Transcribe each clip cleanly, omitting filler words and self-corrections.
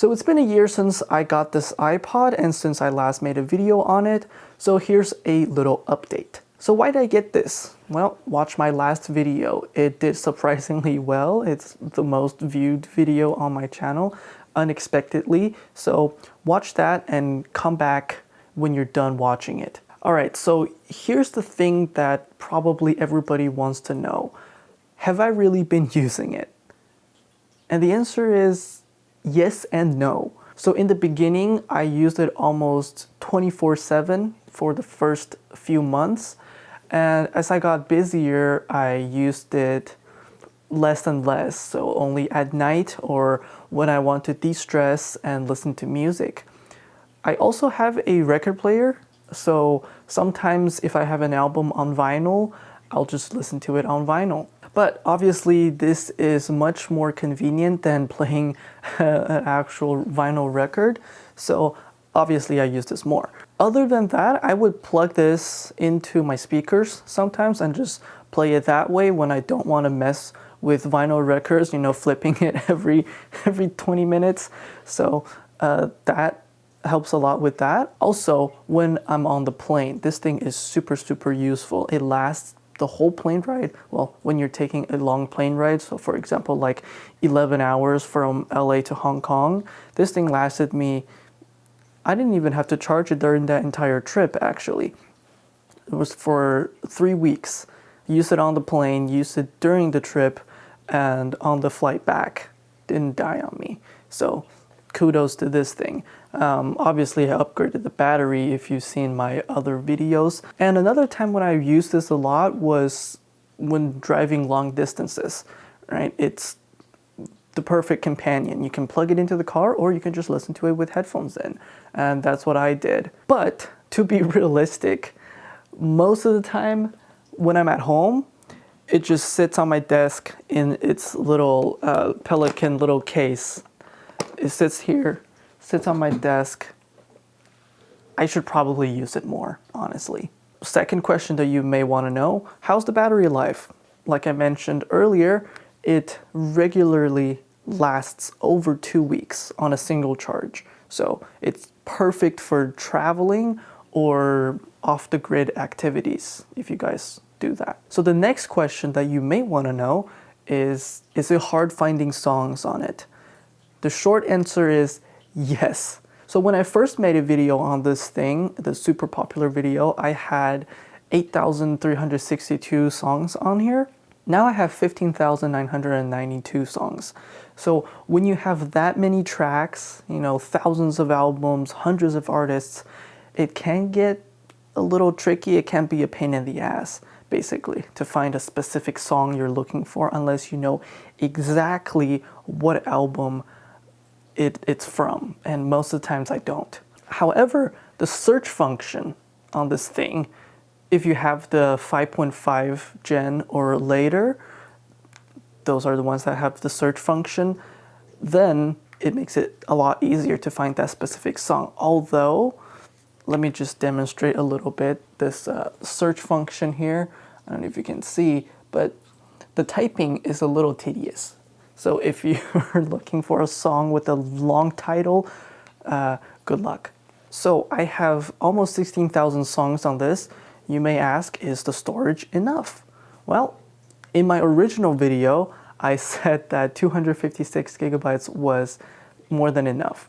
So it's been a year since I got this iPod and since I last made a video on it, so here's a little update. So why did I get this? Well, watch my last video. It did surprisingly well. It's the most viewed video on my channel, unexpectedly. So watch that and come back when you're done watching it. Alright, so here's the thing that probably everybody wants to know. Have I really been using it? And the answer is yes and no. So in the beginning, I used it almost 24/7 for the first few months. And as I got busier, I used it less and less. So only at night or when I want to de-stress and listen to music. I also have a record player. So sometimes if I have an album on vinyl, I'll just listen to it on vinyl. But obviously this is much more convenient than playing an actual vinyl record. So obviously I use this more. Other than that, I would plug this into my speakers sometimes and just play it that way when I don't want to mess with vinyl records, you know, flipping it every 20 minutes. So that helps a lot with that. Also, when I'm on the plane, this thing is super useful. It lasts the whole plane ride. Well, when you're taking a long plane ride, so for example, like 11 hours from LA to Hong Kong, this thing lasted me, I didn't even have to charge it during that entire trip, actually. It was for 3 weeks. Used it on the plane, used it during the trip, and on the flight back. Didn't die on me. So kudos to this thing. Obviously, I upgraded the battery if you've seen my other videos. And another time when I used this a lot was when driving long distances, right? It's the perfect companion. You can plug it into the car or you can just listen to it with headphones in. And that's what I did. But to be realistic, most of the time when I'm at home, it just sits on my desk in its little Pelican little case. It sits here, sits on my desk. I should probably use it more, honestly. Second question that you may want to know, how's the battery life? Like I mentioned earlier, it regularly lasts over 2 weeks on a single charge. So it's perfect for traveling or off-the-grid activities, if you guys do that. So the next question that you may want to know is it hard finding songs on it? The short answer is yes. So when I first made a video on this thing, the super popular video, I had 8,362 songs on here. Now I have 15,992 songs. So when you have that many tracks, you know, thousands of albums, hundreds of artists, it can get a little tricky. It can be a pain in the ass, basically, to find a specific song you're looking for unless you know exactly what album it's from, and most of the times I don't. However, the search function on this thing, if you have the 5.5 gen or later, those are the ones that have the search function, then it makes it a lot easier to find that specific song. Although, let me just demonstrate a little bit. This search function here, I don't know if you can see, but the typing is a little tedious. So if you're looking for a song with a long title, good luck. So I have almost 16,000 songs on this. You may ask, is the storage enough? Well, in my original video, I said that 256 gigabytes was more than enough.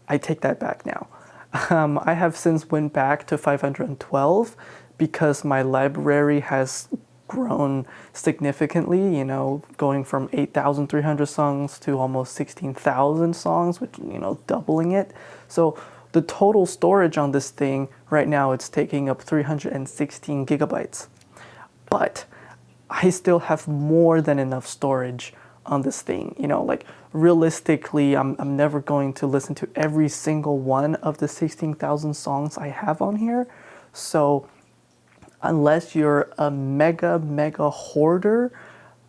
I take that back now. I have since went back to 512 because my library has grown significantly, you know, going from 8,300 songs to almost 16,000 songs, which, you know, doubling it. So the total storage on this thing right now, it's taking up 316 gigabytes. But I still have more than enough storage on this thing. You know, like realistically, I'm never going to listen to every single one of the 16,000 songs I have on here. So unless you're a mega hoarder,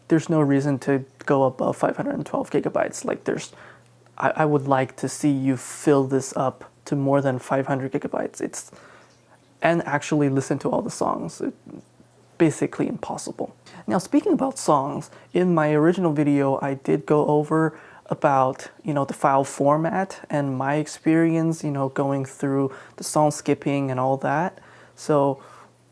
there's no reason to go above 512 gigabytes. Like I would like to see you fill this up to more than 500 gigabytes. And actually listen to all the songs. It's basically impossible. Now, speaking about songs, in my original video, I did go over about, the file format and my experience, going through the song skipping and all that. So,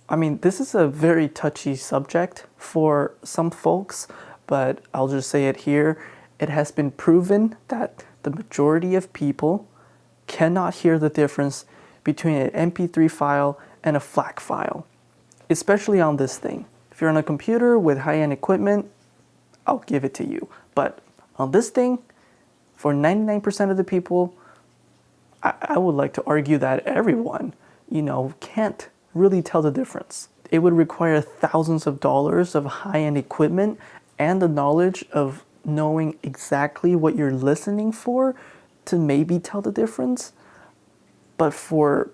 I mean, this is a very touchy subject for some folks, but I'll just say it here. It has been proven that the majority of people cannot hear the difference between an MP3 file and a FLAC file, especially on this thing. If you're on a computer with high-end equipment, I'll give it to you. But on this thing, for 99% of the people, I would like to argue that everyone, can't really tell the difference. It would require thousands of dollars of high-end equipment and the knowledge of knowing exactly what you're listening for to maybe tell the difference. But for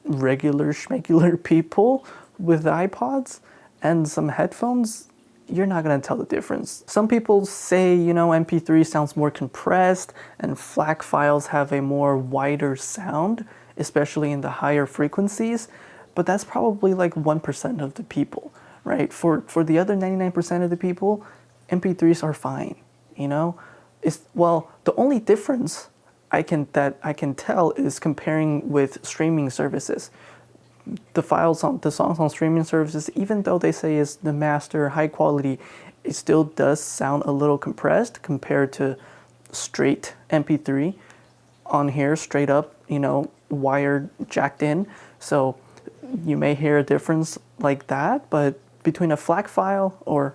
regular schmegular people with iPods and some headphones, you're not going to tell the difference. Some people say, MP3 sounds more compressed and FLAC files have a more wider sound, especially in the higher frequencies, but that's probably like 1% of the people, right? For the other 99% of the people, MP3s are fine, the only difference I can tell is comparing with streaming services. The songs on streaming services, even though they say it's the master high quality, it still does sound a little compressed compared to straight MP3 on here, straight up, wired, jacked in. So you may hear a difference like that, but between a FLAC file or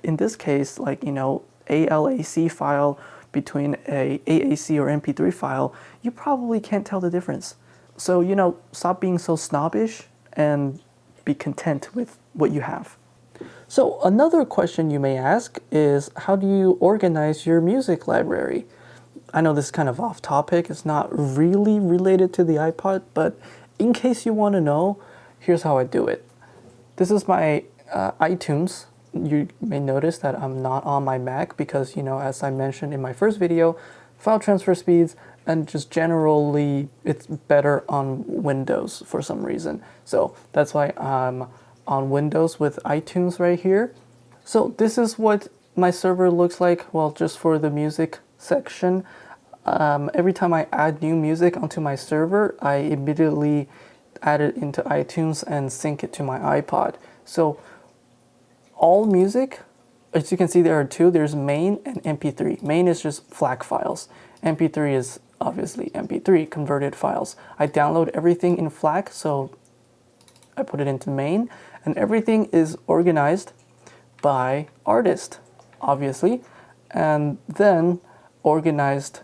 in this case, like, ALAC file between a AAC or MP3 file, you probably can't tell the difference. So, stop being so snobbish and be content with what you have. So another question you may ask is, how do you organize your music library? I know this is kind of off topic. It's not really related to the iPod, but in case you want to know, here's how I do it. This is my iTunes. You may notice that I'm not on my Mac because, as I mentioned in my first video, file transfer speeds and just generally it's better on Windows for some reason. So that's why I'm on Windows with iTunes right here. So this is what my server looks like, well, just for the music section. Every time I add new music onto my server, I immediately add it into iTunes and sync it to my iPod. So all music, as you can see, there are two. There's main and MP3. Main is just FLAC files. MP3 is obviously MP3 converted files. I download everything in FLAC, so I put it into main, and everything is organized by artist, obviously, and then organized,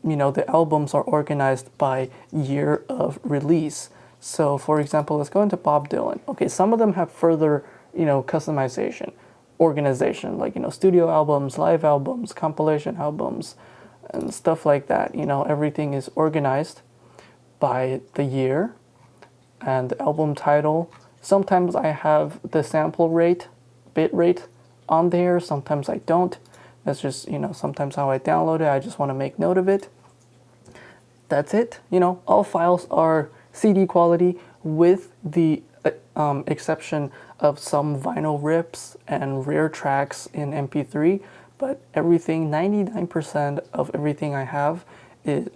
the albums are organized by year of release. So for example, let's go into Bob Dylan. Okay, some of them have further, customization, organization, like, studio albums, live albums, compilation albums, and stuff like that. Everything is organized by the year and the album title. Sometimes I have the sample rate, bit rate on there. Sometimes I don't. That's just, sometimes how I download it. I just want to make note of it. That's it. All files are CD quality with the exception of some vinyl rips and rare tracks in MP3, but everything, 99% of everything I have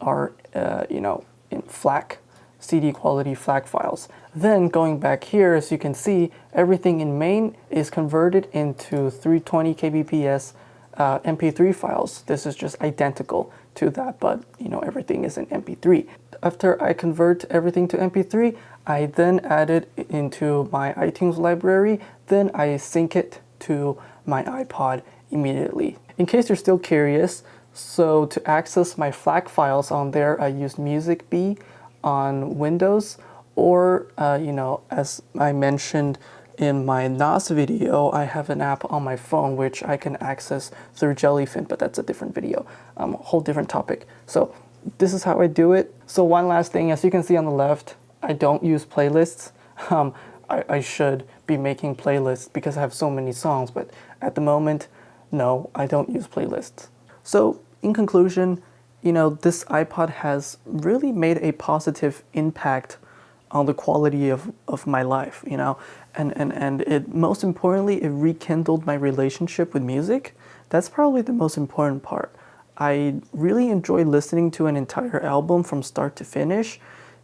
are, in FLAC, CD quality FLAC files. Then going back here, as you can see, everything in main is converted into 320 kbps MP3 files. This is just identical to that, but everything is in MP3. After I convert everything to MP3, I then add it into my iTunes library, then I sync it to my iPod immediately. In case you're still curious, so to access my FLAC files on there, I use Music Bee on Windows, or as I mentioned in my NAS video, I have an app on my phone which I can access through Jellyfin, but that's a different video, a whole different topic. So this is how I do it. So one last thing, as you can see on the left, I don't use playlists. I should be making playlists because I have so many songs, but at the moment, no, I don't use playlists. So in conclusion, this iPod has really made a positive impact on the quality of my life, and it, most importantly, it rekindled my relationship with music. That's probably the most important part. I really enjoy listening to an entire album from start to finish.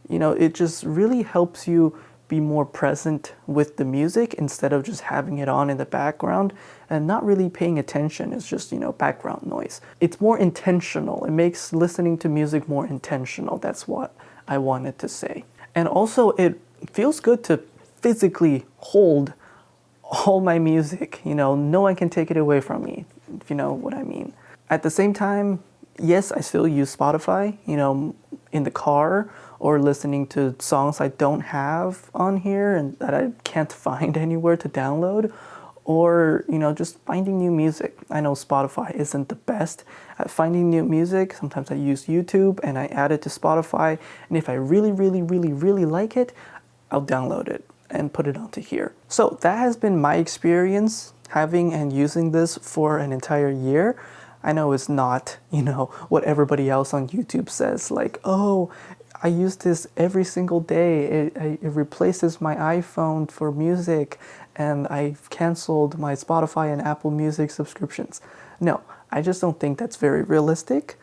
You know, it just really helps you be more present with the music instead of just having it on in the background and not really paying attention. It's just, you know, background noise. It's more intentional. It makes listening to music more intentional. That's what I wanted to say. And also, it feels good to physically hold all my music. You know, no one can take it away from me, if you know what I mean. At the same time, yes, I still use Spotify, you know, in the car or listening to songs I don't have on here and that I can't find anywhere to download, or, you know, just finding new music. I know Spotify isn't the best at finding new music. Sometimes I use YouTube and I add it to Spotify, and if I really, really, really, really like it, I'll download it and put it onto here. So that has been my experience having and using this for an entire year. I know it's not, you know, what everybody else on YouTube says, like, oh, I use this every single day. It replaces my iPhone for music, and I've canceled my Spotify and Apple Music subscriptions. No, I just don't think that's very realistic.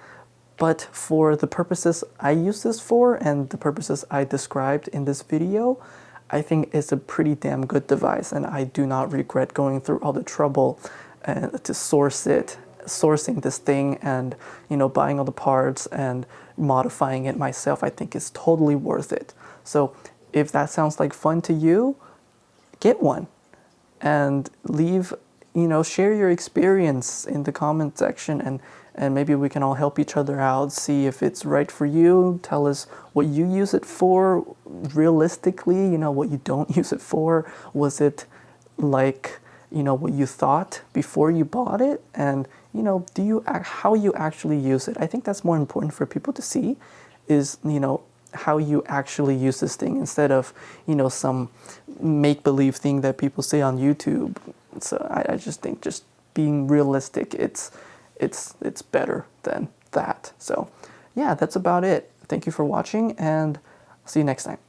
But for the purposes I use this for and the purposes I described in this video, I think it's a pretty damn good device, and I do not regret going through all the trouble to sourcing this thing and, you know, buying all the parts and modifying it myself. I think it's totally worth it. So if that sounds like fun to you, get one and leave, you know, share your experience in the comment section, and maybe we can all help each other out, see if it's right for you. Tell us what you use it for realistically, you know, what you don't use it for. Was it like, you know, what you thought before you bought it? And, you know, how you actually use it. I think that's more important for people to see, is, you know, how you actually use this thing instead of, you know, some make-believe thing that people say on YouTube. So I just think just being realistic, it's better than that. So yeah, that's about it. Thank you for watching, and see you next time.